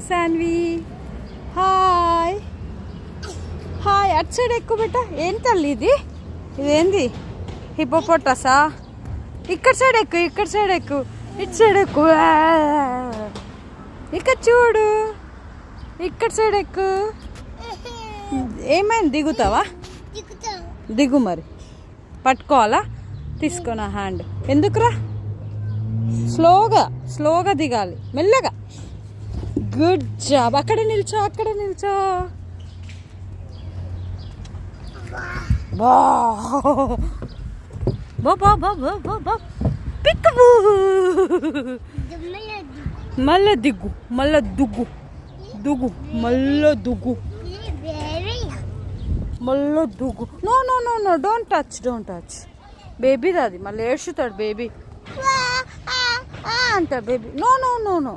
Saanvi hi hi. అటు side ఎక్కువ బెట్ట. ఏం తల్లి ఇది? ఇదేంది? హిపోపోటసా? ఇక్కడ సైడ్ ఎక్కువ, ఇక్కడ సైడ్ ఎక్కువ, ఇటు సైడ్ ఎక్కువ. ఇక్కడ చూడు, ఇక్కడ సైడ్ ఎక్కువ. ఏమైంది? దిగుతావా? దిగు మరి. పట్టుకోవాలా? తీసుకో నా హ్యాండ్. ఎందుకురా? స్లోగా స్లోగా దిగాలి, మెల్లగా. Good job. అక్కడ నిల్చో, అక్కడ నిల్చో. బా బా బా బా బా బా. పిక్కు. మళ్ళా దిగ్గు, మళ్ళా దుగ్గు, దుగ్గు, మళ్ళా దుగ్గు, మళ్ళా దుగ్గు. No no no no, don't touch, don't touch. బేబీది అది, మళ్ళీ ఏడ్చుతాడు బేబీ అంట. Baby no no no no.